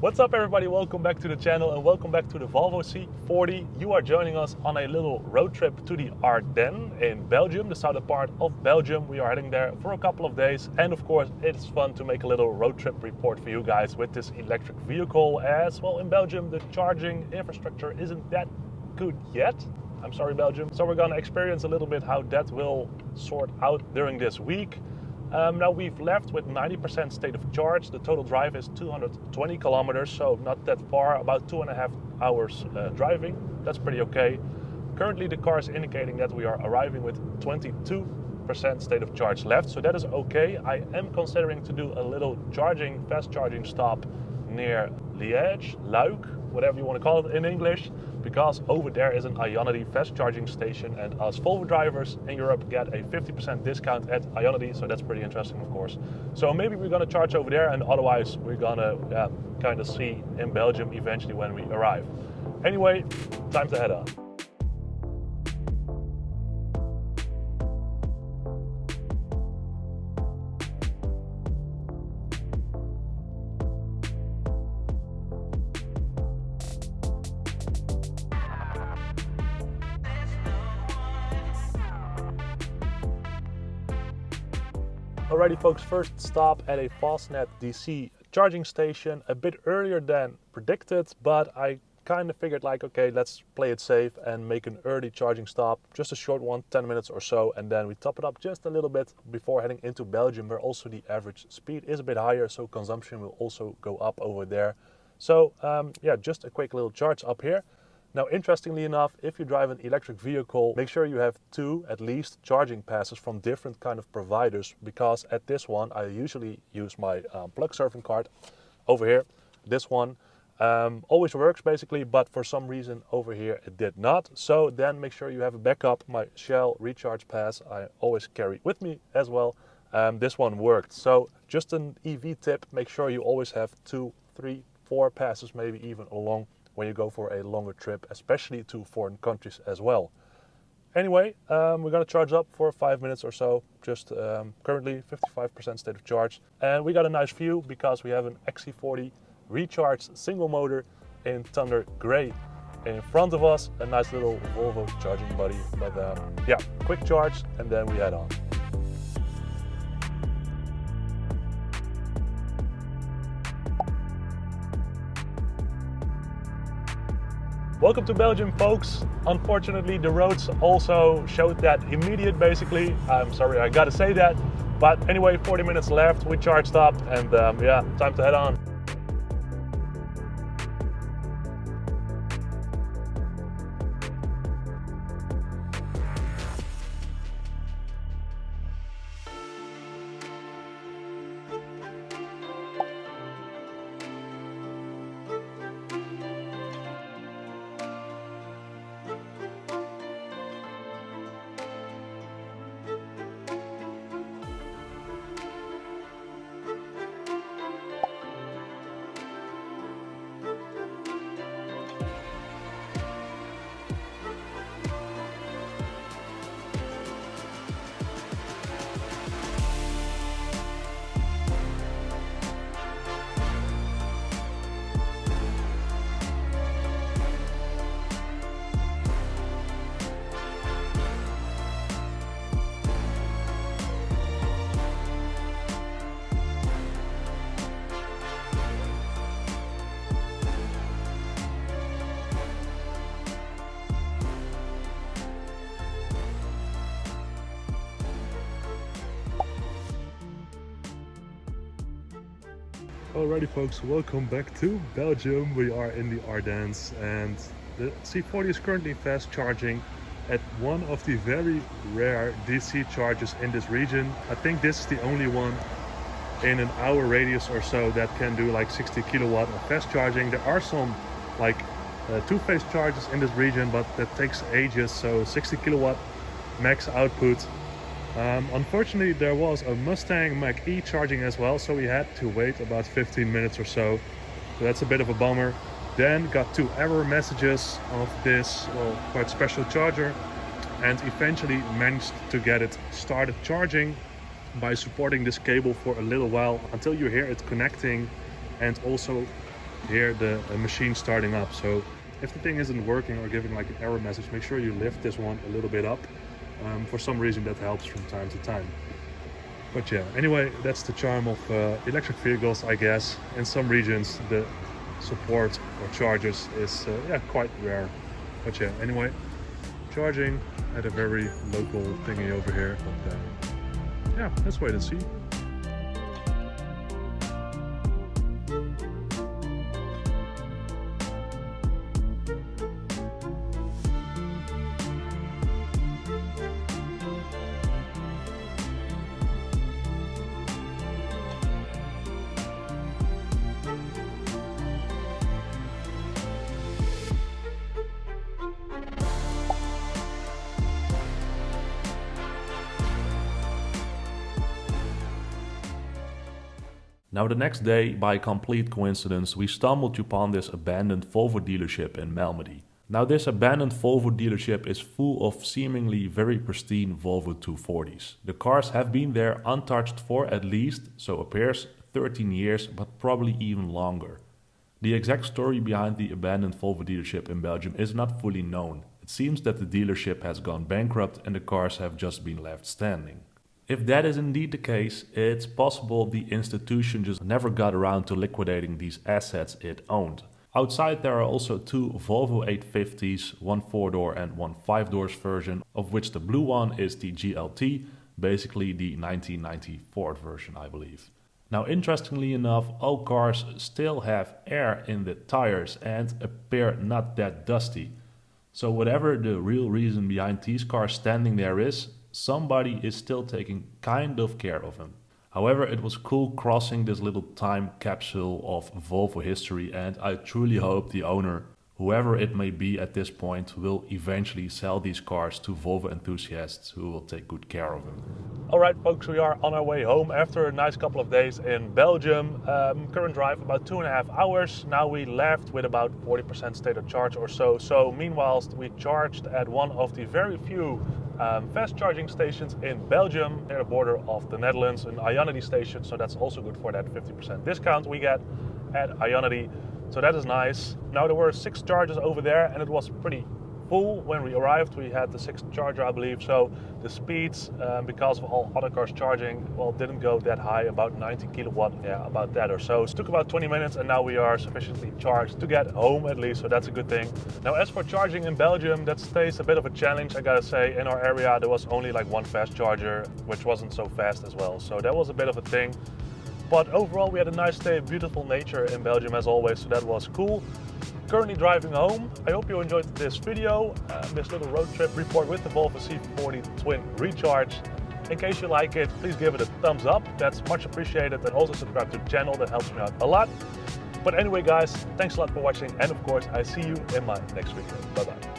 What's up everybody, welcome back to the channel and welcome back to the Volvo C40. You are joining us on a little road trip to the Ardennes in Belgium, the southern part of Belgium. We are heading there for a couple of days and of course it's fun to make a little road trip report for you guys with this electric vehicle, as well in Belgium the charging infrastructure isn't that good yet. I'm sorry Belgium. So we're gonna experience a little bit how that will sort out during this week. Now we've left with 90% state of charge. The total drive is 220 kilometers, so not that far, about 2.5 hours driving. That's pretty okay. Currently the car is indicating that we are arriving with 22% state of charge left, so that is okay. I am considering to do a little fast charging stop near Liège, Luik, whatever you want to call it in English, because over there is an Ionity fast charging station and us Volvo drivers in Europe get a 50% discount at Ionity, so that's pretty interesting of course. So maybe we're gonna charge over there and otherwise we're gonna kind of see in Belgium eventually when we arrive. Anyway, time to head on. Alrighty folks, first stop at a Fastnet DC charging station, a bit earlier than predicted, but I kind of figured like, okay, let's play it safe and make an early charging stop, just a short one, 10 minutes or so, and then we top it up just a little bit before heading into Belgium, where also the average speed is a bit higher, so consumption will also go up over there. So yeah, just a quick little charge up here. Now, interestingly enough, if you drive an electric vehicle, make sure you have two at least charging passes from different kind of providers, because at this one, I usually use my plug surfing card over here. This one always works basically, but for some reason over here it did not. So then make sure you have a backup. My Shell recharge pass I always carry with me as well. This one worked. So just an EV tip, make sure you always have 2, 3, 4 passes, maybe even along when you go for a longer trip, especially to foreign countries as well. Anyway, we're gonna charge up for 5 minutes or so, just currently 55% state of charge. And we got a nice view because we have an XC40 Recharge single motor in Thunder Grey. In front of us, a nice little Volvo charging buddy. But yeah, quick charge and then we head on. Welcome to Belgium, folks. Unfortunately, the roads also showed that immediate, basically. I'm sorry, I gotta say that. But anyway, 40 minutes left, we charged up and yeah, time to head on. Alrighty folks, welcome back to Belgium. We are in the Ardennes and the C40 is currently fast charging at one of the very rare DC chargers in this region. I think this is the only one in an hour radius or so that can do like 60 kilowatt of fast charging. There are some like two-phase chargers in this region, but that takes ages, so 60 kilowatt max output. Unfortunately, there was a Mustang Mach-E charging as well, so we had to wait about 15 minutes or so. So that's a bit of a bummer. Then got 2 error messages of this quite special charger, and eventually managed to get it started charging by supporting this cable for a little while until you hear it connecting and also hear the machine starting up. So if the thing isn't working or giving like an error message, make sure you lift this one a little bit up. For some reason that helps from time to time. But yeah, anyway, that's the charm of electric vehicles, I guess. In some regions the support or chargers is quite rare. But yeah, anyway, charging at a very local thingy over here. But yeah, let's wait and see. Now the next day, by complete coincidence, we stumbled upon this abandoned Volvo dealership in Malmedy. Now this abandoned Volvo dealership is full of seemingly very pristine Volvo 240s. The cars have been there untouched for at least, so appears, 13 years, but probably even longer. The exact story behind the abandoned Volvo dealership in Belgium is not fully known. It seems that the dealership has gone bankrupt and the cars have just been left standing. If that is indeed the case, it's possible the institution just never got around to liquidating these assets it owned. Outside there are also two Volvo 850s, one 4-door and one 5-door version, of which the blue one is the GLT, basically the 1994 version I believe. Now interestingly enough, all cars still have air in the tires and appear not that dusty. So whatever the real reason behind these cars standing there is, somebody is still taking kind of care of them. However, it was cool crossing this little time capsule of Volvo history, and I truly hope the owner, whoever it may be at this point, will eventually sell these cars to Volvo enthusiasts who will take good care of them. Alright folks, we are on our way home after a nice couple of days in Belgium. Current drive about 2.5 hours. Now we left with about 40% state of charge or so. So meanwhile we charged at one of the very few fast charging stations in Belgium near the border of the Netherlands, an Ionity station, so that's also good for that 50% discount we get at Ionity. So that is nice. Now there were 6 chargers over there and it was pretty full when we arrived. We had the 6th charger I believe, so the speeds because of all other cars charging, well, didn't go that high, about 90 kilowatt, yeah, about that or so. It took about 20 minutes and now we are sufficiently charged to get home at least, so that's a good thing. Now as for charging in Belgium, that stays a bit of a challenge, I gotta say. In our area there was only like one fast charger, which wasn't so fast as well, so that was a bit of a thing. But overall we had a nice day, beautiful nature in Belgium as always, so that was cool. Currently driving home. I hope you enjoyed this video, this little road trip report with the Volvo C40 Twin Recharge. In case you like it, please give it a thumbs up, that's much appreciated, and also subscribe to the channel, that helps me out a lot. But anyway guys, thanks a lot for watching, and of course I see you in my next video. Bye bye.